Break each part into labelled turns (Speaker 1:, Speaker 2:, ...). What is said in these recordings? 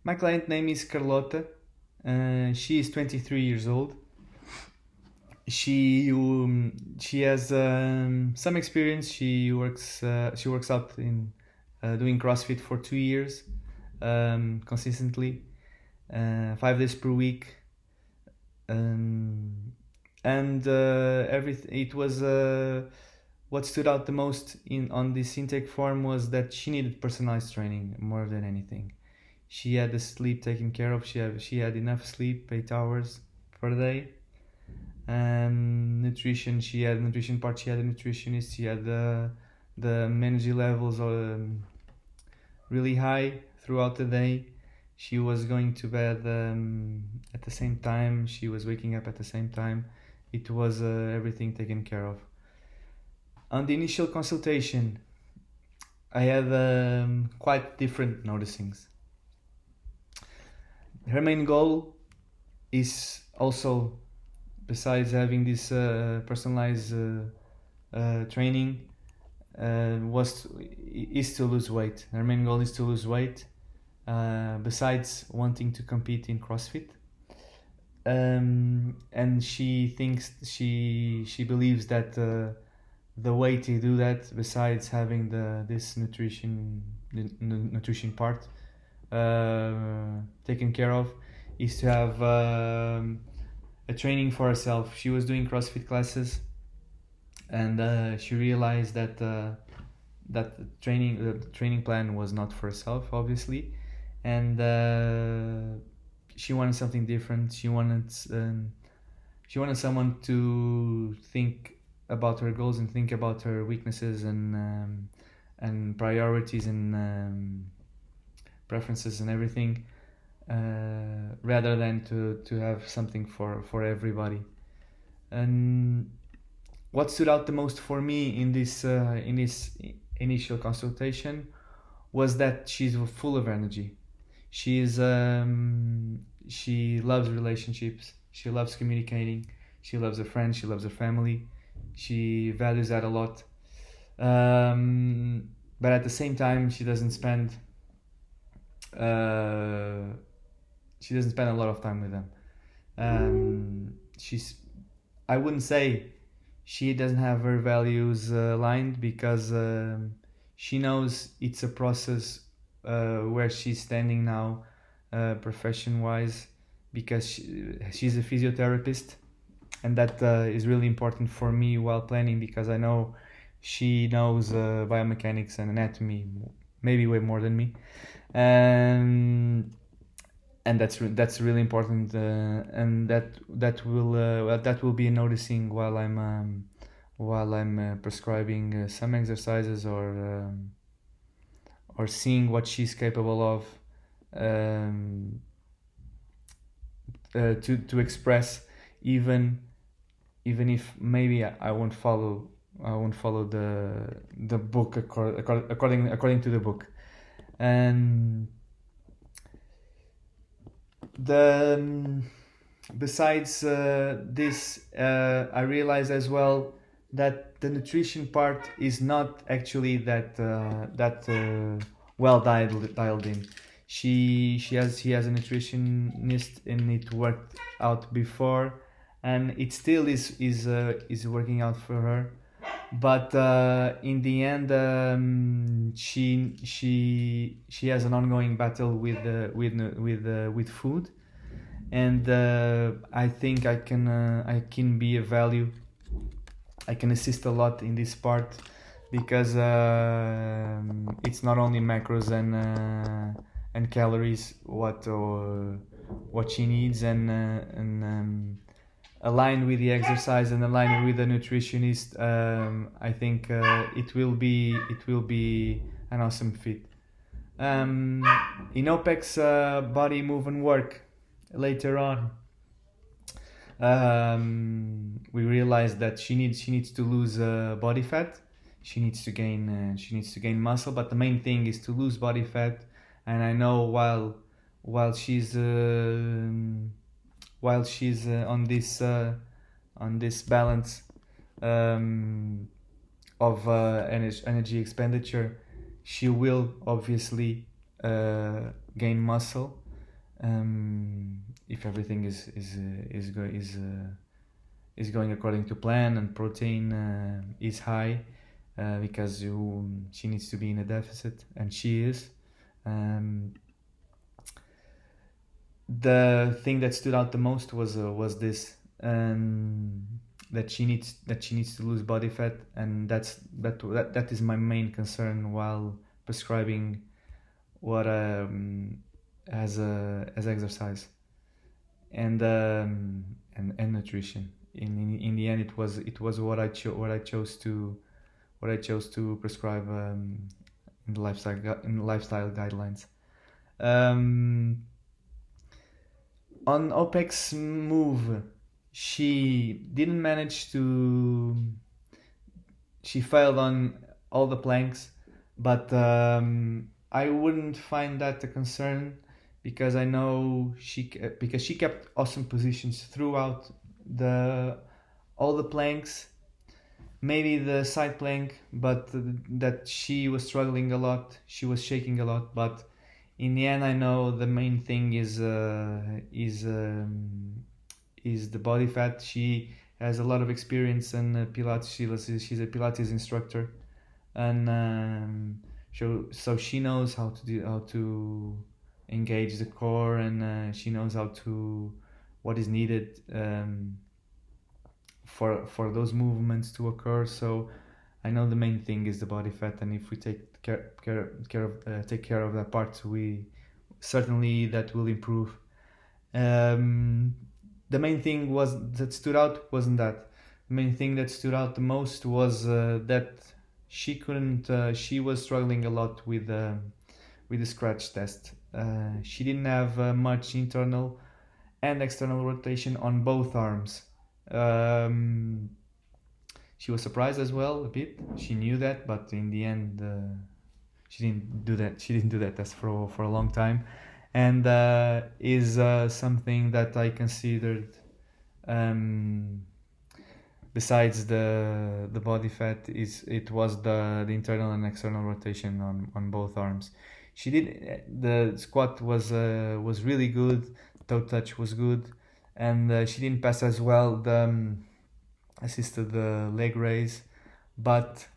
Speaker 1: My client name is Carlota. She is 23 years old. She has some experience. She works out in doing CrossFit for 2 years consistently, 5 days per week. And everything it was what stood out the most in on this intake form was that she needed personalized training more than anything. She had the sleep taken care of. She had enough sleep, 8 hours per day. Nutrition, she had nutrition part. She had a nutritionist. She had the energy levels really high throughout the day. She was going to bed at the same time. She was waking up at the same time. It was everything taken care of. On the initial consultation, I had quite different noticings. Her main goal is also, besides having this personalized training, is to lose weight. Her main goal is to lose weight. Besides wanting to compete in CrossFit, and she believes that the way to do that, besides having this nutrition part taken care of, is to have a training for herself. She was doing CrossFit classes, and she realized that the training plan was not for herself, obviously, and she wanted something different. She wanted someone to think about her goals and think about her weaknesses and priorities and preferences and everything, rather than to have something for everybody. And what stood out the most for me in this initial consultation was that she's full of energy. She loves relationships. She loves communicating. She loves her friends. She loves her family. She values that a lot. But at the same time, she doesn't spend a lot of time with them. I wouldn't say she doesn't have her values aligned, because she knows it's a process where she's standing now, profession wise, because she's a physiotherapist, and that is really important for me while planning, because I know she knows biomechanics and anatomy maybe way more than me, and that's really important, and that will be noticing while I'm prescribing some exercises, or seeing what she's capable of, to express, even if maybe I won't follow the book according to the book. And besides this, I realized as well that the nutrition part is not actually that well dialed in. He has a nutritionist, and it worked out before, and it still is working out for her. But in the end, she has an ongoing battle with food, and I think I can be a value. I can assist a lot in this part, because it's not only macros and calories what she needs, and aligned with the exercise and aligned with the nutritionist. I think it will be an awesome fit. In OPEX body move and work later on, we realized that she needs to lose body fat. She needs to gain muscle, but the main thing is to lose body fat. And I know while she's on this balance of energy expenditure, she will obviously gain muscle. if everything is going according to plan and protein is high, because she needs to be in a deficit, and she is. The thing that stood out the most was this, that she needs to lose body fat, and that is my main concern while prescribing what as exercise and nutrition. In the end, it was what I chose to prescribe in the lifestyle guidelines. On OPEX move, she didn't manage to. She failed on all the planks, but I wouldn't find that a concern, because I know she kept awesome positions throughout all the planks. Maybe the side plank, but that she was struggling a lot. She was shaking a lot, but in the end, I know the main thing is the body fat. She has a lot of experience in Pilates. She's a Pilates instructor, and so she knows how to engage the core, and she knows what is needed for those movements to occur. So I know the main thing is the body fat, and if we take care of that part, we certainly that will improve. The main thing that stood out wasn't that. The main thing that stood out the most was that she couldn't. She was struggling a lot with the scratch test. She didn't have much internal and external rotation on both arms. She was surprised as well a bit. She knew that, but in the end, she didn't do that. She didn't do that test for a long time, and is something that I considered. Besides the body fat, it was the internal and external rotation on both arms. She did the squat was really good. Toe touch was good, and she didn't pass as well the assisted the leg raise, but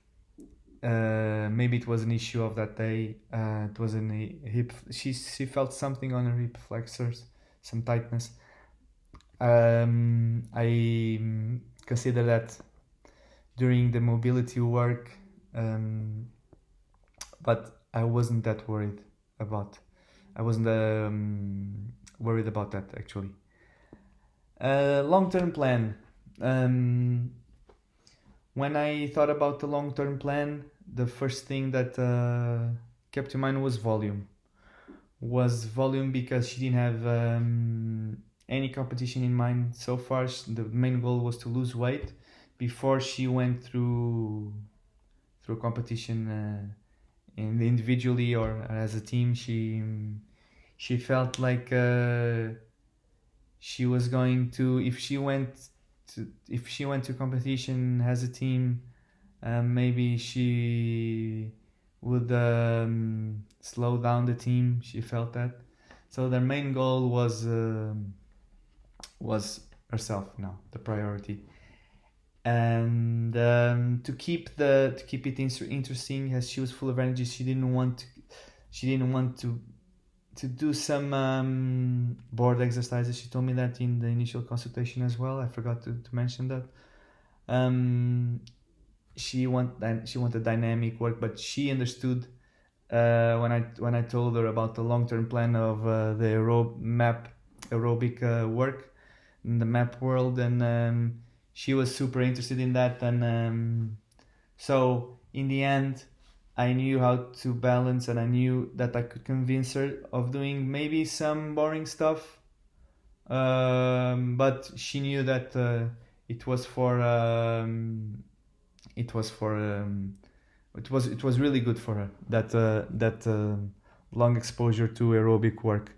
Speaker 1: maybe it was an issue of that day. It was in the hip. She felt something on her hip flexors, some tightness. I consider that during the mobility work, but I wasn't that worried about. I wasn't worried about that actually. Long-term plan. When I thought about the long-term plan, the first thing that kept in mind was volume. Because she didn't have any competition in mind so far. The main goal was to lose weight before she went through competition, individually or as a team. She felt like she was going to, if she went to competition as a team, maybe she would slow down the team. She felt that. So their main goal was herself now, the priority. And to keep it interesting, as she was full of energy, she didn't want to do some board exercises. She told me that in the initial consultation as well. I forgot to mention that. She wanted dynamic work, but she understood when I told her about the long-term plan of the aerobic work in the map world, and she was super interested in that. And so in the end, I knew how to balance, and I knew that I could convince her of doing maybe some boring stuff, but she knew that it was really good for her, that long exposure to aerobic work.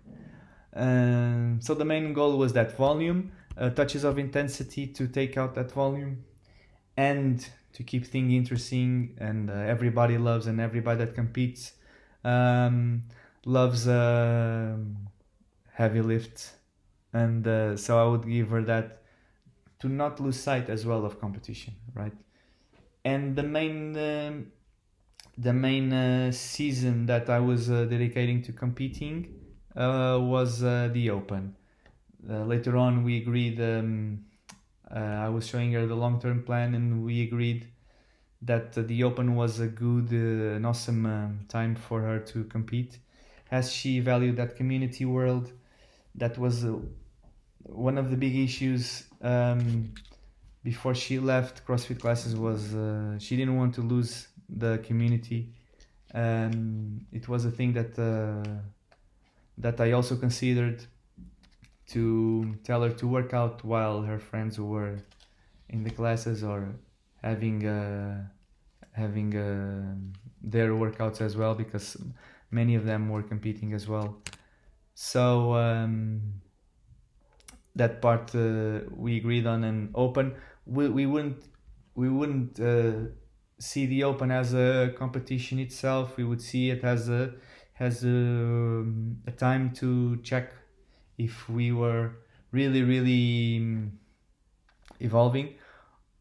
Speaker 1: So the main goal was that volume, touches of intensity to take out that volume, and to keep things interesting. And everybody loves, and everybody that competes loves heavy lifts, and so I would give her that to not lose sight as well of competition, right? And the main season that I was dedicating to competing was the Open. Later on, we agreed. I was showing her the long-term plan, and we agreed that the Open was a good, an awesome time for her to compete, as she valued that community world. That was one of the big issues before she left CrossFit classes. Was she didn't want to lose the community. It was a thing that I also considered, to tell her to work out while her friends were in the classes or having their workouts as well, because many of them were competing as well. So that part we agreed on. An Open, we wouldn't see the Open as a competition itself. We would see it as a time to check if we were really evolving,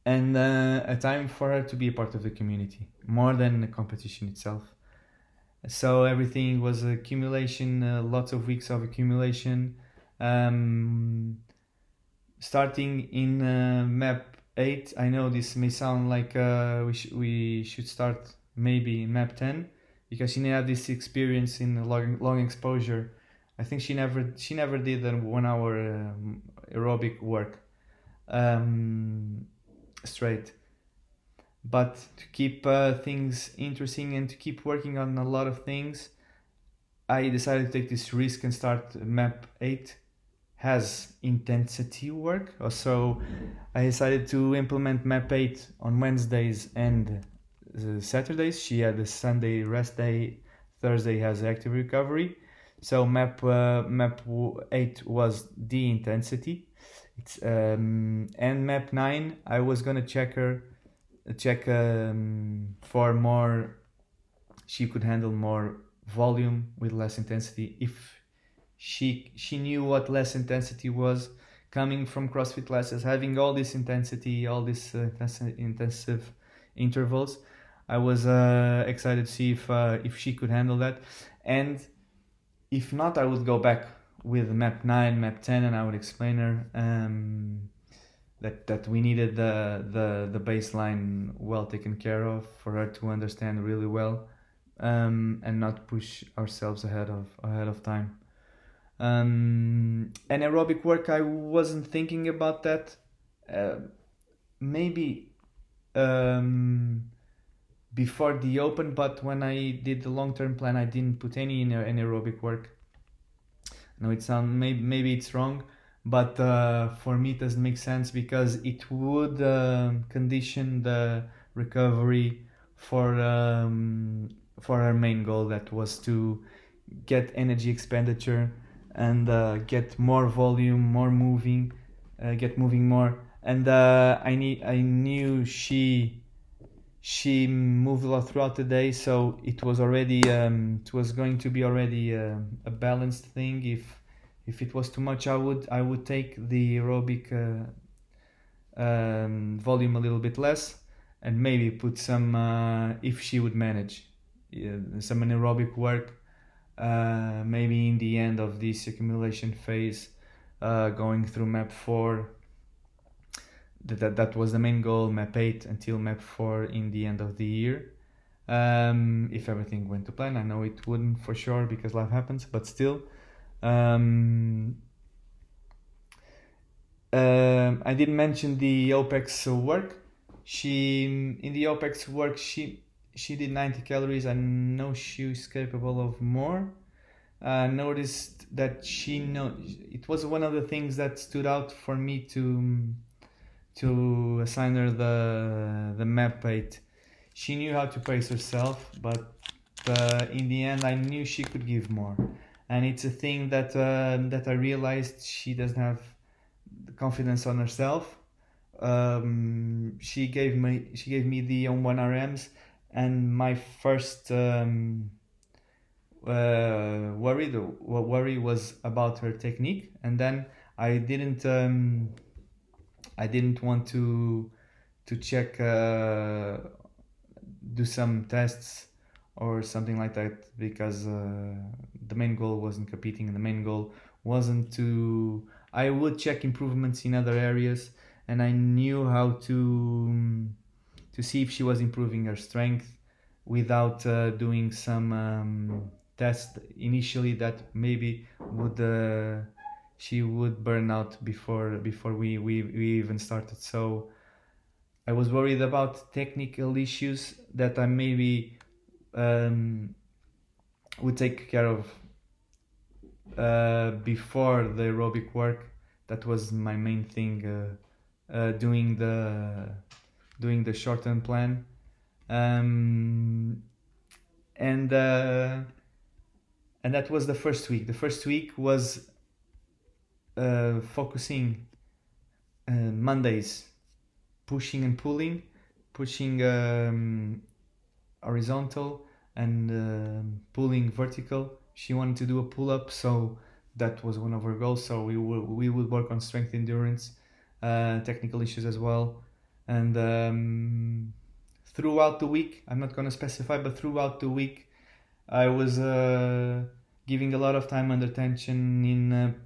Speaker 1: and a time for her to be a part of the community more than the competition itself. So everything was accumulation, lots of weeks of accumulation. Starting in map 8, I know this may sound like we should start maybe in map 10, because she didn't have this experience in long exposure. I think she never did a 1 hour aerobic work straight. But to keep things interesting and to keep working on a lot of things, I decided to take this risk and start map 8. Has intensity work, so I decided to implement map 8 on Wednesdays and Saturdays. She had a Sunday rest day. Thursday has active recovery. So map 8 was the intensity. It's and map 9, I was gonna check for more. She could handle more volume with less intensity. If she knew what less intensity was, coming from CrossFit classes, having all this intensity, all this intensive intervals. I was excited to see if she could handle that, and if not, I would go back with map 9, map 10, and I would explain her that we needed the baseline well taken care of for her to understand really well, and not push ourselves ahead of time. And aerobic work, I wasn't thinking about that. Maybe before the Open, but when I did the long-term plan, I didn't put any in aerobic work. No, it sounds maybe it's wrong, but for me it doesn't make sense, because it would condition the recovery for our main goal, that was to get energy expenditure and get more volume, more moving, get moving more. And I knew she moved a lot throughout the day, so it was already it was going to be already a balanced thing. If it was too much, I would take the aerobic volume a little bit less, and maybe put some if she would manage some anaerobic work, maybe in the end of this accumulation phase, going through map 4. That was the main goal, map 8 until map 4 in the end of the year. If everything went to plan. I know it wouldn't for sure, because life happens, but still. I didn't mention the OPEX work. In the OPEX work, she did 90 calories. I know she's capable of more. Noticed that it was one of the things that stood out for me to assign her the map 8. She knew how to pace herself, but in the end I knew she could give more. And it's a thing that I realized she doesn't have the confidence on herself. She gave me the on 1 RMs, and my first worried. What worry was about her technique, and then I didn't want to check, do some tests or something like that, because the main goal wasn't competing. The main goal wasn't to. I would check improvements in other areas, and I knew how to see if she was improving her strength without doing some test initially that maybe would she would burn out before we even started. So I was worried about technical issues that I maybe would take care of before the aerobic work. That was my main thing, doing the short-term plan, and that was the first week. The first week was focusing Mondays, pushing and pulling, pushing horizontal and pulling vertical. She wanted to do a pull-up, so that was one of her goals. So we would work on strength, endurance, technical issues as well, and throughout the week, I'm not going to specify, but throughout the week, I was giving a lot of time under tension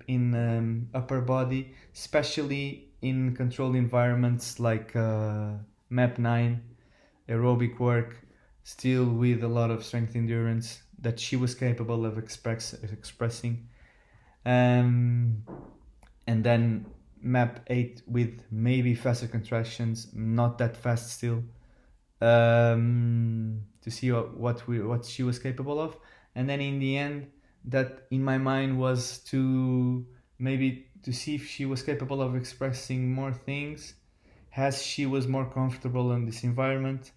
Speaker 1: in upper body, especially in controlled environments like MAP 9, aerobic work, still with a lot of strength endurance that she was capable of expressing. And then MAP 8 with maybe faster contractions, not that fast still, to see what she was capable of. And then in the end, that in my mind was to maybe to see if she was capable of expressing more things as she was more comfortable in this environment.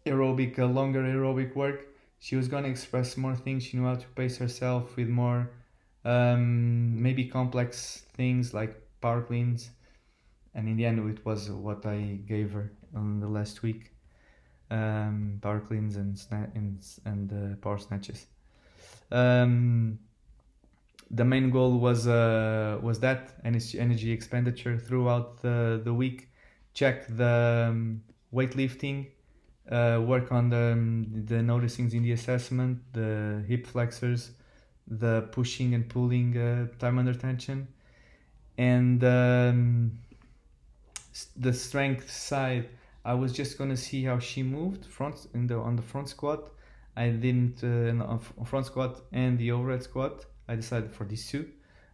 Speaker 1: Longer aerobic work, she was going to express more things. She knew how to pace herself with more maybe complex things like power cleans, and in the end it was what I gave her on the last week, power cleans and power snatches. The main goal was that energy expenditure throughout the week. Check the weightlifting, work on the noticings in the assessment, the hip flexors, the pushing and pulling time under tension, and the strength side. I was just gonna see how she moved on the front squat. I didn't on front squat and the overhead squat. I decided for these two.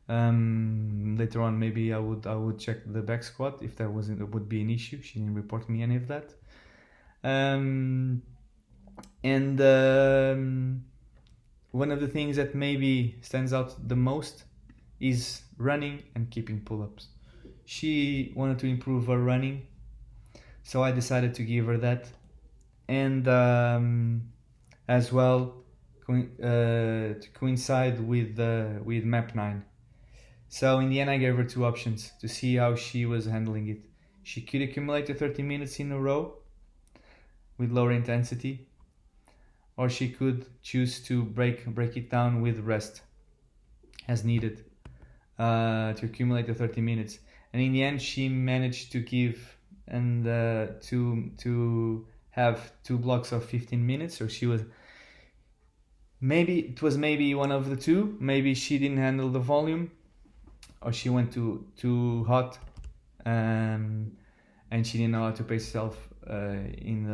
Speaker 1: Later on, maybe I would check the back squat if that would be an issue. She didn't report me any of that. And one of the things that maybe stands out the most is running and keeping pull-ups. She wanted to improve her running, so I decided to give her that, and as well to coincide with MAP 9. So in the end, I gave her two options to see how she was handling it. She could accumulate the 30 minutes in a row with lower intensity, or she could choose to break it down with rest as needed to accumulate the 30 minutes. And in the end, she managed to give and to have 2 blocks of 15 minutes. So she was maybe one of the two. Maybe she didn't handle the volume, or she went too hot, and she didn't know how to pace herself in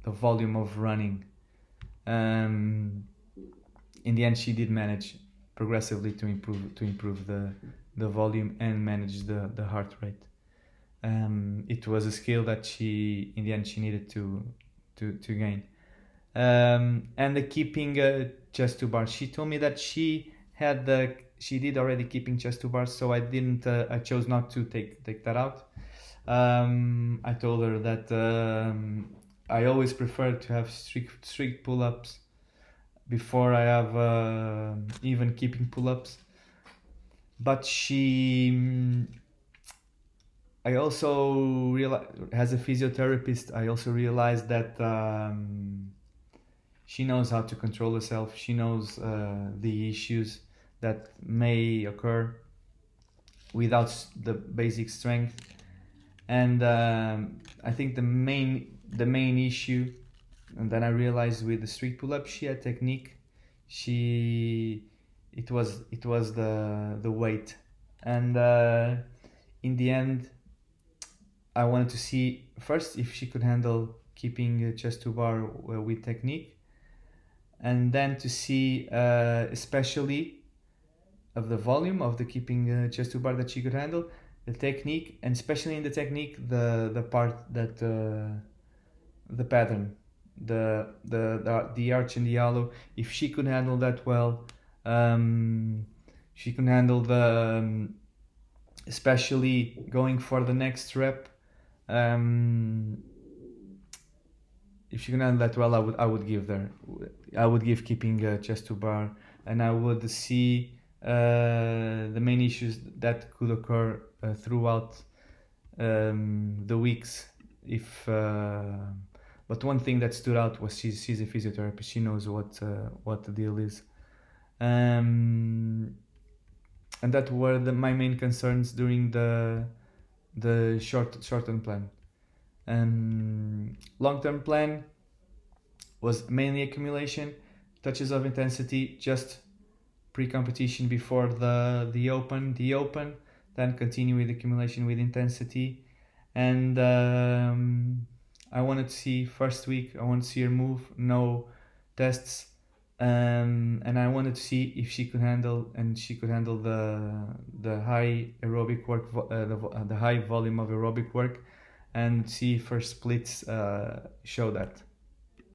Speaker 1: the volume of running. In the end, she did manage progressively to improve the volume and manage the heart rate. It was a skill that she needed to gain. And the keeping chest to bar. She told me that she did already keeping chest to bars, so I chose not to take that out. I told her that I always prefer to have strict pull-ups before I have even keeping pull-ups. But I also realized, as a physiotherapist, I also realized that she knows how to control herself. She knows the issues that may occur without the basic strength. And I think the main issue, and then I realized with the street pull-up, she had technique. It was the weight, and in the end, I wanted to see first if she could handle keeping chest to bar with technique, and then to see especially of the volume of the keeping chest to bar that she could handle, the technique, and especially in the technique, the part that the pattern, the arch and the hollow. If she could handle that well, she can handle the especially going for the next rep. If she can handle that well, I would give keeping chest to bar, and I would see the main issues that could occur throughout the weeks. But one thing that stood out was she's a physiotherapist. She knows what the deal is, and that were my main concerns during the short-term plan. Long-term plan was mainly accumulation, touches of intensity, just pre-competition before the open, then continue with accumulation with intensity. And I wanted to see first week, I wanted to see her move, no tests, and I wanted to see if she could handle the high aerobic work, the high volume of aerobic work, and see if her splits show that.